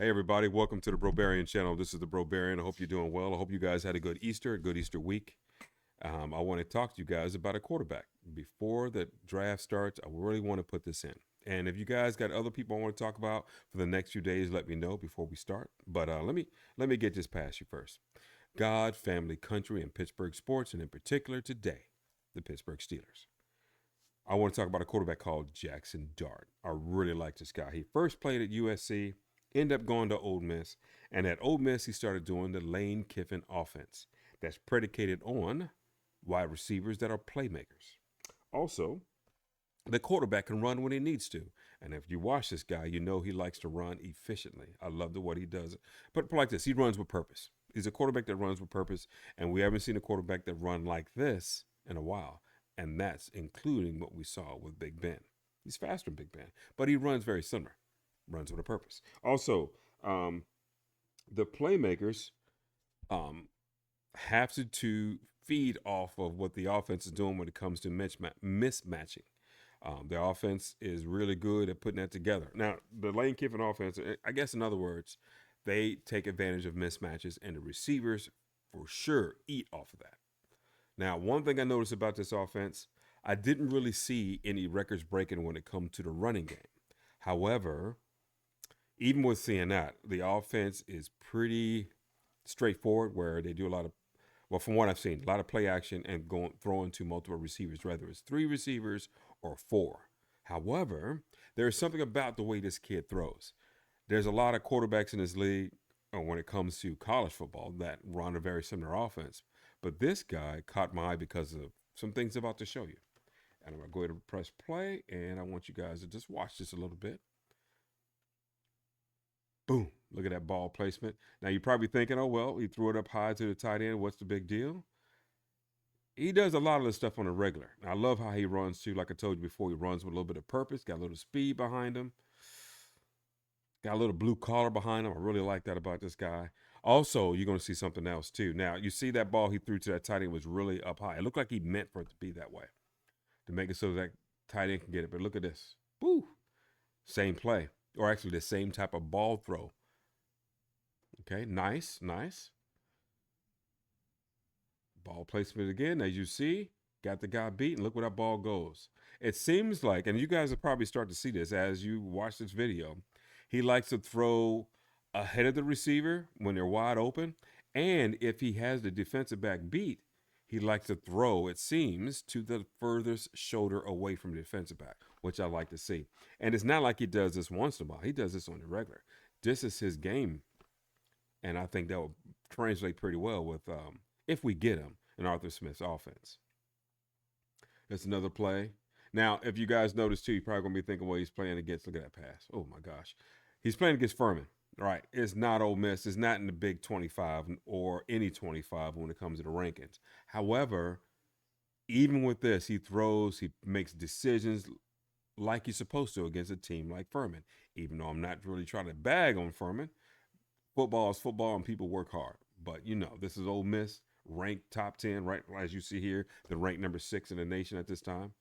Hey everybody, welcome to the Brobarian channel. This is the Brobarian. I hope you're doing well. I hope you guys had a good Easter week. I want to talk to you guys about a quarterback. Before the draft starts, I really want to put this in. And if you guys got other people I want to talk about for the next few days, let me know before we start. But let me get this past you first. God, family, country, and Pittsburgh sports, and in particular today, the Pittsburgh Steelers. I want to talk about a quarterback called Jaxon Dart. I really like this guy. He first played at USC, ended up going to Ole Miss, and at Ole Miss he started doing the Lane Kiffin offense that's predicated on wide receivers that are playmakers. Also, the quarterback can run when he needs to. And if you watch this guy, you know he likes to run efficiently. I love the what he does. But like this, he runs with purpose. He's a quarterback that runs with purpose, and we haven't seen a quarterback that run like this in a while. And that's including what we saw with Big Ben. He's faster than Big Ben, but he runs very similar. Runs with a purpose. Also, um, the playmakers um, have to feed off of what the offense is doing when it comes to mismatching. Their offense is really good at putting that together. Now, the Lane Kiffin offense, I guess, in other words, they take advantage of mismatches, and the receivers for sure eat off of that. Now, one thing I noticed about this offense, I didn't really see any records breaking when it comes to the running game. However, even with seeing that, the offense is pretty straightforward where they do a lot of, well, from what I've seen, a lot of play action and going throwing to multiple receivers, whether it's three receivers or four. However, there's something about the way this kid throws. There's a lot of quarterbacks in this league when it comes to college football that run a very similar offense. But this guy caught my eye because of some things I'm about to show you. And I'm going to go ahead and press play, and I want you guys to just watch this a little bit. Boom. Look at that ball placement. Now you're probably thinking, oh, well, he threw it up high to the tight end. What's the big deal? He does a lot of this stuff on a regular. I love how he runs too. Like I told you before, he runs with a little bit of purpose, got a little speed behind him, got a little blue collar behind him. I really like that about this guy. Also, you're going to see something else too. Now, you see that ball he threw to that tight end was really up high. It looked like he meant for it to be that way, to make it so that tight end can get it. But look at this. Woo! Same play, or actually the same type of ball throw. Okay, nice, nice. Ball placement again, as you see, got the guy beat, and look where that ball goes. It seems like, and you guys will probably start to see this as you watch this video, he likes to throw ahead of the receiver when they're wide open. And if he has the defensive back beat, he likes to throw, it seems, to the furthest shoulder away from the defensive back, which I like to see. And it's not like he does this once in a while, he does this on the regular. This is his game, and I think that will translate pretty well with if we get him in Arthur Smith's offense. That's another play. Now, if you guys notice too, you're probably gonna be thinking, well, he's playing against. Look at that pass. Oh my gosh, he's playing against Furman. Right, it's not Ole Miss. It's not in the Big 25 or any 25 when it comes to the rankings. However, even with this, he throws, he makes decisions like he's supposed to against a team like Furman. Even though I'm not really trying to bag on Furman, football is football and people work hard. But you know, this is Ole Miss, ranked top 10, right? As you see here, the ranked number 6 in the nation at this time.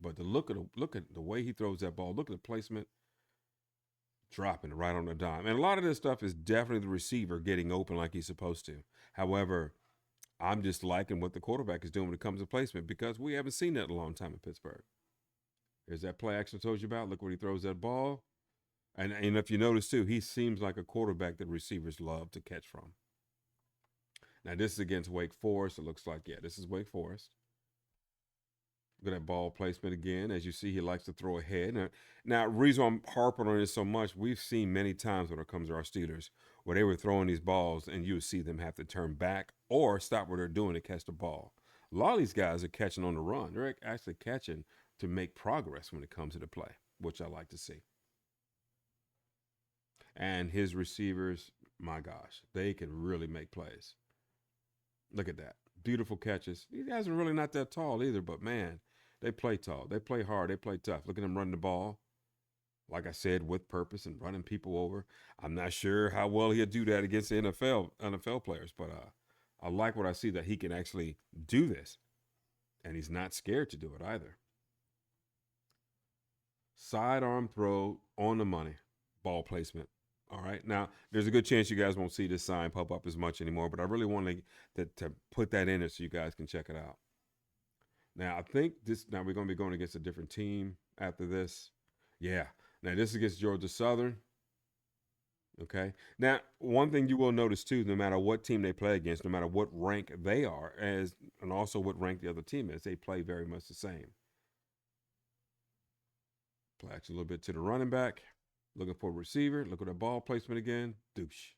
But the look at the way he throws that ball. Look at the placement, dropping it right on the dime. And a lot of this stuff is definitely the receiver getting open like he's supposed to. However, I'm just liking what the quarterback is doing when it comes to placement because we haven't seen that in a long time in Pittsburgh. There's that play action I told you about. Look where he throws that ball. And if you notice too, he seems like a quarterback that receivers love to catch from. Now this is against Wake Forest. It looks like, yeah, this is Wake Forest. Look at that ball placement again. As you see, he likes to throw ahead. Now, reason I'm harping on this so much, we've seen many times when it comes to our Steelers where they were throwing these balls and you would see them have to turn back or stop what they're doing to catch the ball. A lot of these guys are catching on the run. They're actually catching to make progress when it comes to the play, which I like to see. And his receivers, my gosh, they can really make plays. Look at that. Beautiful catches. These guys are really not that tall either, but man, they play tall. They play hard. They play tough. Look at them running the ball. Like I said, with purpose and running people over. I'm not sure how well he'll do that against the NFL players, but I like what I see that he can actually do this, and he's not scared to do it either. Sidearm throw on the money, ball placement. All right. Now, there's a good chance you guys won't see this sign pop up as much anymore, but I really want to put that in it so you guys can check it out. Now, I think this. Now we're going to be going against a different team after this. Yeah. Now this is against Georgia Southern. Okay. Now, one thing you will notice too, no matter what team they play against, no matter what rank they are, as and also what rank the other team is, they play very much the same. Play action a little bit to the running back, looking for a receiver. Look at that ball placement again. Douche.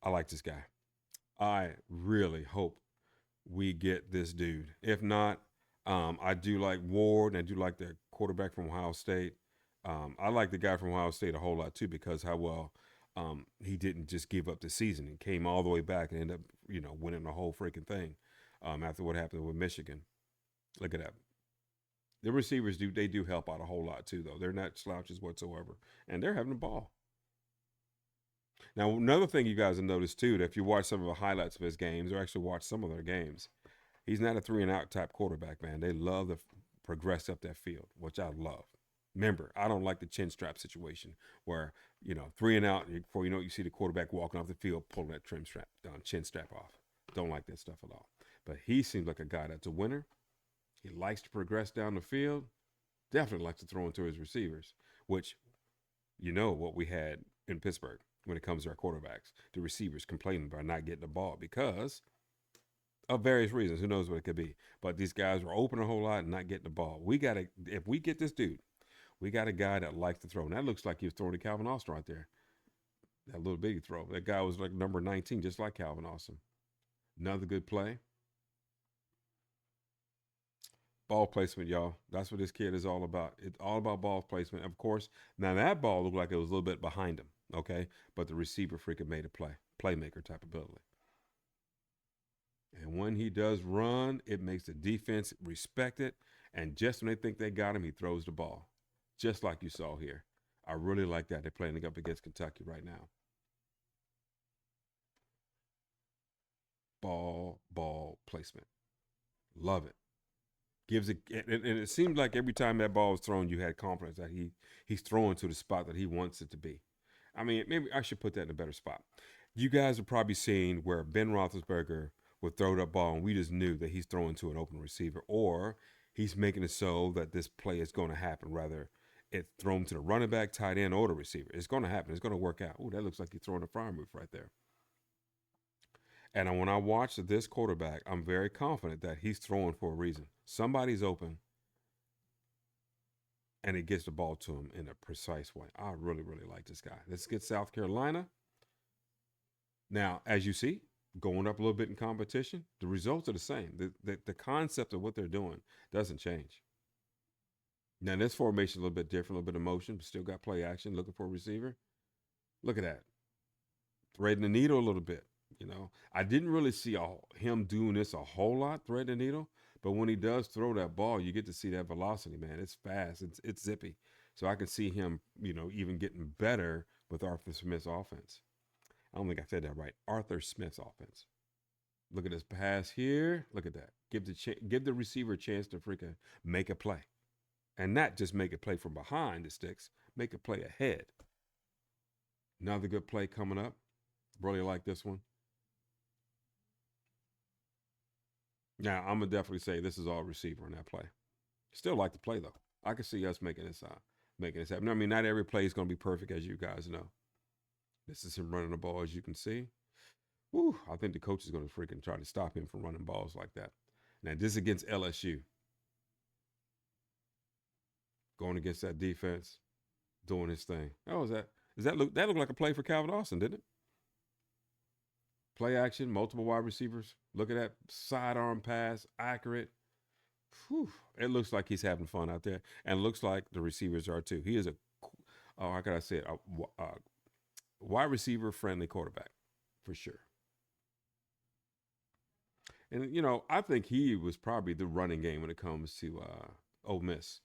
I like this guy. I really hope we get this dude. If not, I do like Ward and I do like the quarterback from Ohio State. I like the guy from Ohio State a whole lot too because how well he didn't just give up the season and came all the way back and ended up, winning the whole freaking thing after what happened with Michigan. Look at that. The receivers do help out a whole lot too, though. They're not slouches whatsoever, and they're having the ball. Now, another thing you guys have noticed too, that if you watch some of the highlights of his games or actually watch some of their games, he's not a 3-and-out type quarterback, man. They love to progress up that field, which I love. Remember, I don't like the chin strap situation where, 3-and-out, before you know it, you see the quarterback walking off the field, pulling that chin strap off. Don't like that stuff at all. But he seems like a guy that's a winner. He likes to progress down the field. Definitely likes to throw into his receivers, which what we had in Pittsburgh when it comes to our quarterbacks. The receivers complaining about not getting the ball because of various reasons. Who knows what it could be? But these guys were open a whole lot and not getting the ball. If we get this dude, we got a guy that likes to throw. And that looks like he was throwing to Calvin Austin right there. That little bitty throw. That guy was like number 19, just like Calvin Austin. Another good play. Ball placement, y'all. That's what this kid is all about. It's all about ball placement. Of course, now that ball looked like it was a little bit behind him, okay? But the receiver freaking made a playmaker type ability. And when he does run, it makes the defense respect it. And just when they think they got him, he throws the ball, just like you saw here. I really like that. They're playing up against Kentucky right now. Ball placement. Love it. Gives it, and it seemed like every time that ball was thrown, you had confidence that he's throwing to the spot that he wants it to be. I mean, maybe I should put that in a better spot. You guys have probably seen where Ben Roethlisberger would throw that ball, and we just knew that he's throwing to an open receiver, or he's making it so that this play is going to happen. Rather, it's thrown to the running back, tight end, or the receiver. It's going to happen. It's going to work out. Oh, that looks like he's throwing a fire move right there. And when I watch this quarterback, I'm very confident that he's throwing for a reason. Somebody's open, and he gets the ball to him in a precise way. I really, really like this guy. Let's get South Carolina. Now, as you see, going up a little bit in competition, the results are the same. The concept of what they're doing doesn't change. Now, this formation is a little bit different, a little bit of motion, but still got play action, looking for a receiver. Look at that. Threading the needle a little bit. I didn't really see him doing this a whole lot, thread the needle. But when he does throw that ball, you get to see that velocity, man. It's fast. It's zippy. So I can see him, even getting better with Arthur Smith's offense. I don't think I said that right. Arthur Smith's offense. Look at this pass here. Look at that. Give the receiver a chance to freaking make a play, and not just make a play from behind the sticks. Make a play ahead. Another good play coming up. Really like this one. Now, I'm going to definitely say this is all receiver in that play. Still like the play, though. I can see us making this happen. I mean, not every play is going to be perfect, as you guys know. This is him running the ball, as you can see. Woo, I think the coach is going to freaking try to stop him from running balls like that. Now, this is against LSU. Going against that defense, doing his thing. That looked like a play for Calvin Austin, didn't it? Play action, multiple wide receivers. Look at that sidearm pass, accurate. Whew. It looks like he's having fun out there, and it looks like the receivers are too. He is how can I say it? A wide receiver friendly quarterback for sure. And I think he was probably the running game when it comes to Ole Miss.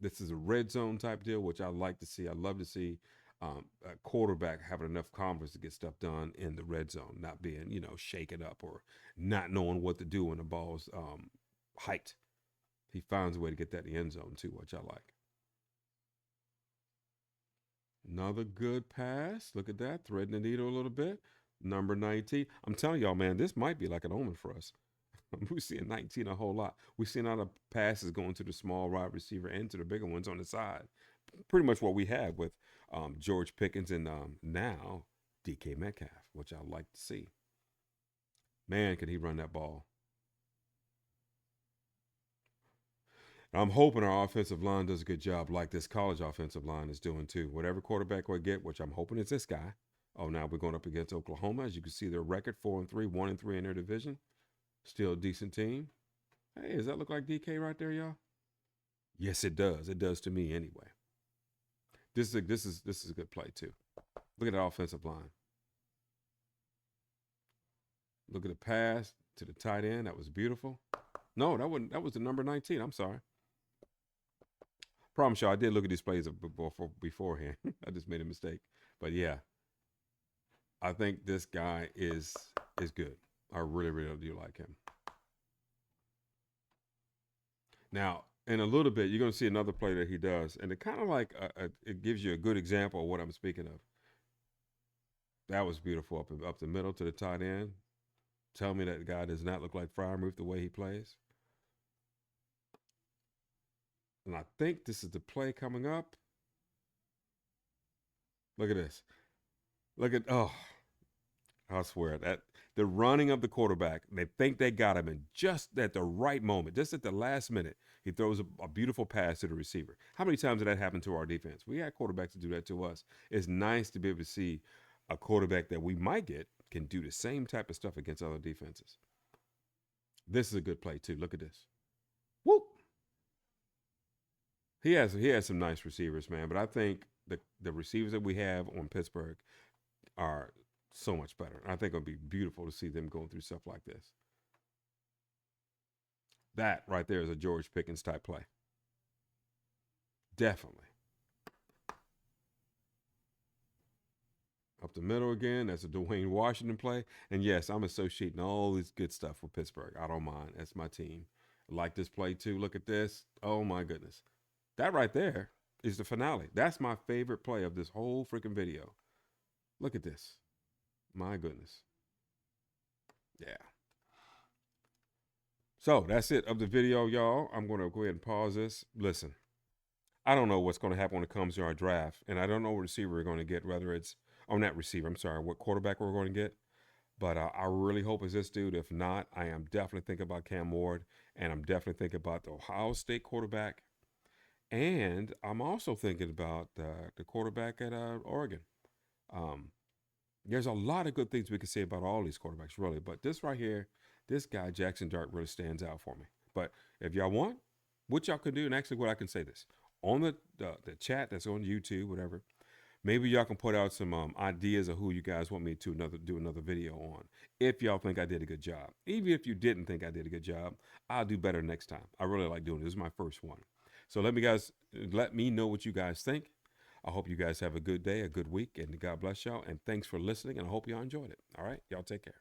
This is a red zone type deal, which I like to see. I love to see a quarterback having enough confidence to get stuff done in the red zone, not being, shaken up or not knowing what to do when the ball's hiked. He finds a way to get that in the end zone too, which I like. Another good pass. Look at that. Threading the needle a little bit. Number 19. I'm telling y'all, man, this might be like an omen for us. We're seeing 19 a whole lot. We're seeing all the passes going to the small wide receiver and to the bigger ones on the side. Pretty much what we have with George Pickens and now DK Metcalf, which I like to see. Man, can he run that ball? I'm hoping our offensive line does a good job, like this college offensive line is doing too. Whatever quarterback we get, which I'm hoping is this guy. Oh, now we're going up against Oklahoma. As you can see, their record 4-3, 1-3 in their division. Still a decent team. Hey, does that look like DK right there, y'all? Yes, it does. It does to me anyway. This is a good play too. Look at the offensive line. Look at the pass to the tight end. That was beautiful. No, that was the number 19. I'm sorry. Promise y'all, I did look at these plays beforehand. I just made a mistake. But yeah, I think this guy is good. I really, really do like him. Now, in a little bit, you're going to see another play that he does, and it kind of like it gives you a good example of what I'm speaking of. That was beautiful up the middle to the tight end. Tell me that guy does not look like Freiermuth the way he plays. And I think this is the play coming up. Look at this. Look at, oh, I swear that the running of the quarterback, they think they got him in just at the right moment, just at the last minute. He throws a beautiful pass to the receiver. How many times did that happen to our defense? We had quarterbacks to do that to us. It's nice to be able to see a quarterback that we might get can do the same type of stuff against other defenses. This is a good play too. Look at this. Whoop. He has some nice receivers, man. But I think the receivers that we have on Pittsburgh are so much better. I think it'll be beautiful to see them going through stuff like this. That right there is a George Pickens type play. Definitely. Up the middle again. That's a Dwayne Washington play. And yes, I'm associating all this good stuff with Pittsburgh. I don't mind. That's my team. I like this play too. Look at this. Oh my goodness. That right there is the finale. That's my favorite play of this whole freaking video. Look at this. My goodness. Yeah. So that's it of the video, y'all. I'm going to go ahead and pause this. Listen, I don't know what's going to happen when it comes to our draft, and I don't know what receiver we're going to get, whether it's, oh, not receiver, I'm sorry, what quarterback we're going to get. But I really hope it's this dude. If not, I am definitely thinking about Cam Ward, and I'm definitely thinking about the Ohio State quarterback. And I'm also thinking about the quarterback at Oregon. There's a lot of good things we can say about all these quarterbacks, really. But this right here, this guy, Jaxon Dart, really stands out for me. But if y'all want, what y'all can do, and actually what I can say this, on the chat that's on YouTube, whatever, maybe y'all can put out some ideas of who you guys want me to do another video on. If y'all think I did a good job. Even if you didn't think I did a good job, I'll do better next time. I really like doing it. This is my first one. So let me know what you guys think. I hope you guys have a good day, a good week, and God bless y'all. And thanks for listening, and I hope y'all enjoyed it. All right? Y'all take care.